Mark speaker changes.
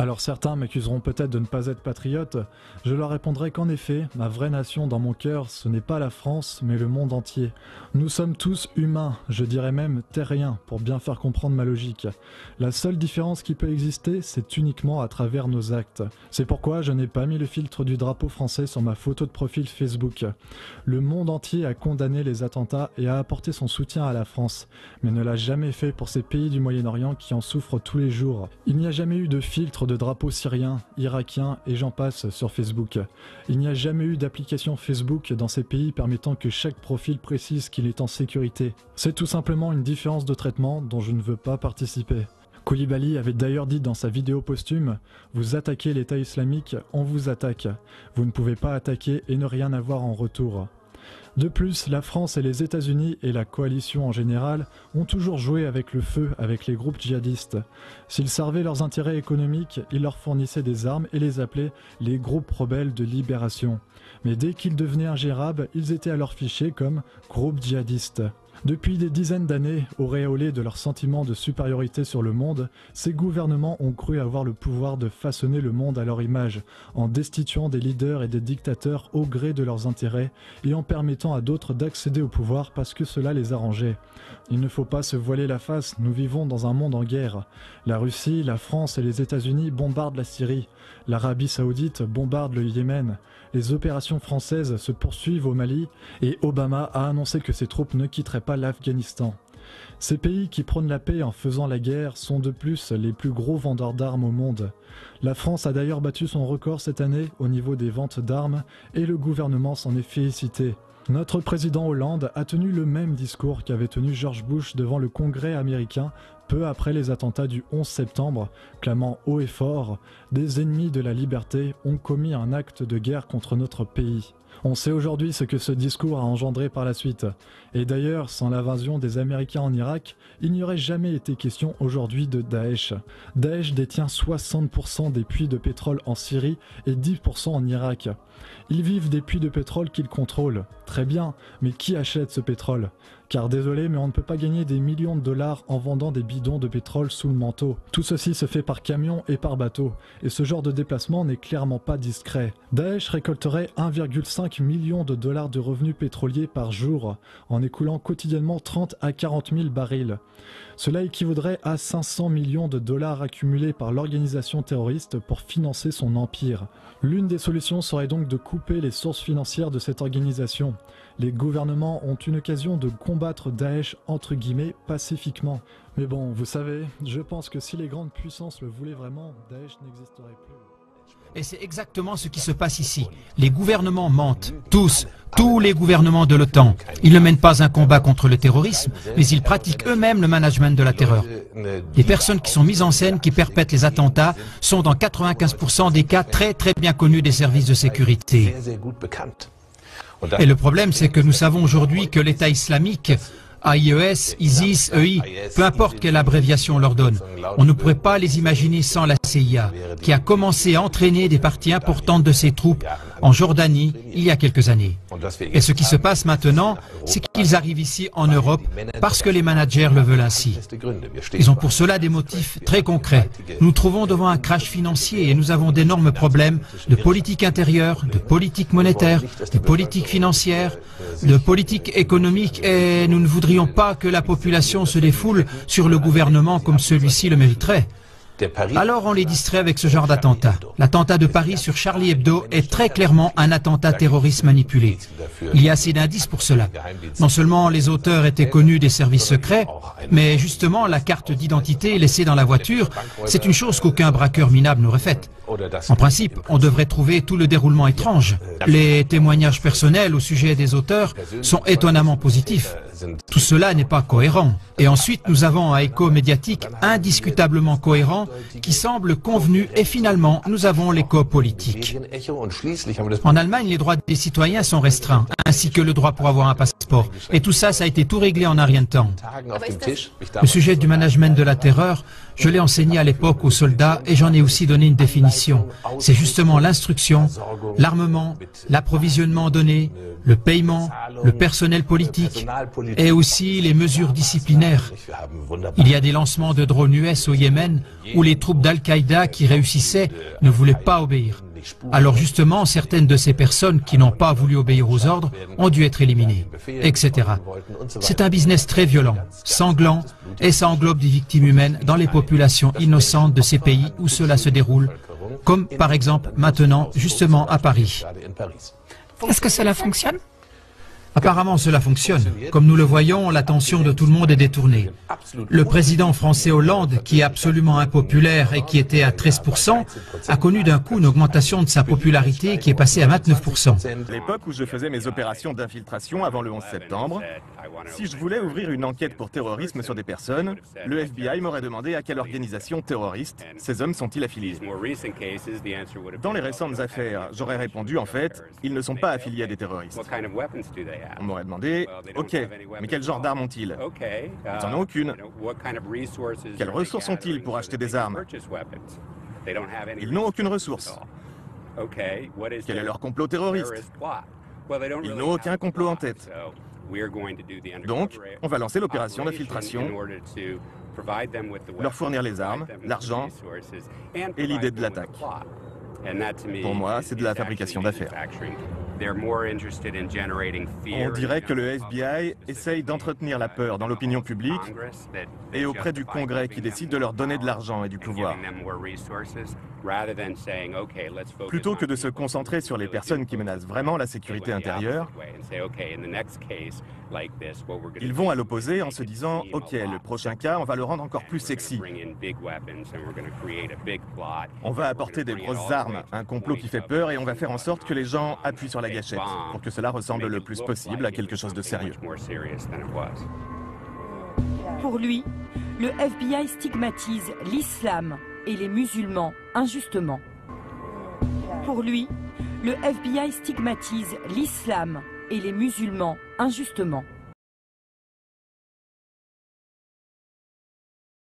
Speaker 1: Alors certains m'accuseront peut-être de ne pas être patriote, je leur répondrai qu'en effet, ma vraie nation dans mon cœur, ce n'est pas la France, mais le monde entier. Nous sommes tous humains, je dirais même terriens, pour bien faire comprendre ma logique. La seule différence qui peut exister, c'est uniquement à travers nos actes. C'est pourquoi je n'ai pas mis le filtre du drapeau français sur ma photo de profil Facebook. Le monde entier a condamné les attentats et a apporté son soutien à la France, mais ne l'a jamais fait pour ces pays du Moyen-Orient qui en souffrent tous les jours. Il n'y a jamais eu de filtre de drapeaux syriens, irakiens et j'en passe sur Facebook. Il n'y a jamais eu d'application Facebook dans ces pays permettant que chaque profil précise qu'il est en sécurité. C'est tout simplement une différence de traitement dont je ne veux pas participer. Koulibaly avait d'ailleurs dit dans sa vidéo posthume « Vous attaquez l'État islamique, on vous attaque. Vous ne pouvez pas attaquer et ne rien avoir en retour ». De plus, la France et les États-Unis et la coalition en général ont toujours joué avec le feu avec les groupes djihadistes. S'ils servaient leurs intérêts économiques, ils leur fournissaient des armes et les appelaient les groupes rebelles de libération. Mais dès qu'ils devenaient ingérables, ils étaient alors fichés comme groupes djihadistes. Depuis des dizaines d'années, auréolés de leur sentiment de supériorité sur le monde, ces gouvernements ont cru avoir le pouvoir de façonner le monde à leur image, en destituant des leaders et des dictateurs au gré de leurs intérêts et en permettant à d'autres d'accéder au pouvoir parce que cela les arrangeait. Il ne faut pas se voiler la face, nous vivons dans un monde en guerre. La Russie, la France et les États-Unis bombardent la Syrie. L'Arabie Saoudite bombarde le Yémen. Les opérations françaises se poursuivent au Mali et Obama a annoncé que ses troupes ne quitteraient pas l'Afghanistan. Ces pays qui prônent la paix en faisant la guerre sont de plus les plus gros vendeurs d'armes au monde. La France a d'ailleurs battu son record cette année au niveau des ventes d'armes et le gouvernement s'en est félicité. Notre président Hollande a tenu le même discours qu'avait tenu George Bush devant le Congrès américain peu après les attentats du 11 septembre, clamant haut et fort « Des ennemis de la liberté ont commis un acte de guerre contre notre pays ». On sait aujourd'hui ce que ce discours a engendré par la suite. Et d'ailleurs, sans l'invasion des Américains en Irak, il n'y aurait jamais été question aujourd'hui de Daesh. Daesh détient 60% des puits de pétrole en Syrie et 10% en Irak. Ils vivent des puits de pétrole qu'ils contrôlent. Très bien, mais qui achète ce pétrole ? Car désolé, mais on ne peut pas gagner des millions de dollars en vendant des bidons de pétrole sous le manteau. Tout ceci se fait par camion et par bateau, et ce genre de déplacement n'est clairement pas discret. Daesh récolterait 1,5 million de dollars de revenus pétroliers par jour, en écoulant quotidiennement 30 à 40 000 barils. Cela équivaudrait à 500 millions de dollars accumulés par l'organisation terroriste pour financer son empire. L'une des solutions serait donc de couper les sources financières de cette organisation. Les gouvernements ont une occasion de combattre Daesh entre guillemets pacifiquement. Mais bon, vous savez, je pense que si les grandes puissances le voulaient vraiment, Daesh n'existerait plus.
Speaker 2: Et c'est exactement ce qui se passe ici. Les gouvernements mentent. Tous les gouvernements de l'OTAN. Ils ne mènent pas un combat contre le terrorisme, mais ils pratiquent eux-mêmes le management de la terreur. Les personnes qui sont mises en scène, qui perpètrent les attentats, sont dans 95% des cas très bien connus des services de sécurité. Et le problème, c'est que nous savons aujourd'hui que l'État islamique, AIES, ISIS, EI, peu importe quelle abréviation on leur donne, on ne pourrait pas les imaginer sans la CIA, qui a commencé à entraîner des parties importantes de ses troupes en Jordanie il y a quelques années. Et ce qui se passe maintenant, c'est qu'ils arrivent ici en Europe parce que les managers le veulent ainsi. Ils ont pour cela des motifs très concrets. Nous nous trouvons devant un crash financier et nous avons d'énormes problèmes de politique intérieure, de politique monétaire, de politique financière, de politique économique et nous ne voudrions pas que la population se défoule sur le gouvernement comme celui-ci le mériterait. Alors on les distrait avec ce genre d'attentat. L'attentat de Paris sur Charlie Hebdo est très clairement un attentat terroriste manipulé. Il y a assez d'indices pour cela. Non seulement les auteurs étaient connus des services secrets, mais justement la carte d'identité laissée dans la voiture, c'est une chose qu'aucun braqueur minable n'aurait faite. En principe, on devrait trouver tout le déroulement étrange. Les témoignages personnels au sujet des auteurs sont étonnamment positifs. Tout cela n'est pas cohérent. Et ensuite, nous avons un écho médiatique indiscutablement cohérent qui semble convenu et finalement, nous avons l'écho politique. En Allemagne, les droits des citoyens sont restreints, ainsi que le droit pour avoir un passeport. Et tout ça, ça a été tout réglé en un rien de temps. Le sujet du management de la terreur, Je l'ai enseigné à l'époque aux soldats et j'en ai aussi donné une définition. C'est justement l'instruction, l'armement, l'approvisionnement donné, le paiement, le personnel politique et aussi les mesures disciplinaires. Il y a des lancements de drones US au Yémen où les troupes d'Al-Qaïda qui réussissaient ne voulaient pas obéir. Alors justement, certaines de ces personnes qui n'ont pas voulu obéir aux ordres ont dû être éliminées, etc. C'est un business très violent, sanglant, et ça englobe des victimes humaines dans les populations innocentes de ces pays où cela se déroule, comme par exemple maintenant, justement à Paris.
Speaker 3: Est-ce que cela fonctionne?
Speaker 2: Apparemment, cela fonctionne. Comme nous le voyons, l'attention de tout le monde est détournée. Le président français Hollande, qui est absolument impopulaire et qui était à 13%, a connu d'un coup une augmentation de sa popularité qui est passée à 29%.
Speaker 4: À l'époque où je faisais mes opérations d'infiltration avant le 11 septembre, si je voulais ouvrir une enquête pour terrorisme sur des personnes, le FBI m'aurait demandé à quelle organisation terroriste ces hommes sont-ils affiliés. Dans les récentes affaires, j'aurais répondu en fait, ils ne sont pas affiliés à des terroristes. On m'aurait demandé, ok, mais quel genre d'armes ont-ils? Ils n'en ont aucune. Quelles ressources ont-ils pour acheter des armes? Ils n'ont aucune ressource. Quel est leur complot terroriste? Ils n'ont aucun complot en tête. Donc, on va lancer l'opération d'infiltration, leur fournir les armes, l'argent et l'idée de l'attaque. Pour moi, c'est de la fabrication d'affaires. On dirait que le FBI essaye d'entretenir la peur dans l'opinion publique et auprès du Congrès qui décide de leur donner de l'argent et du pouvoir. Plutôt que de se concentrer sur les personnes qui menacent vraiment la sécurité intérieure, ils vont à l'opposé en se disant « Ok, le prochain cas, on va le rendre encore plus sexy. On va apporter des grosses armes, un complot qui fait peur et on va faire en sorte que les gens appuient sur la gâchette pour que cela ressemble le plus possible à quelque chose de sérieux. »
Speaker 5: Pour lui, le FBI stigmatise l'islam et les musulmans injustement. Pour lui, le FBI stigmatise l'islam et les musulmans injustement.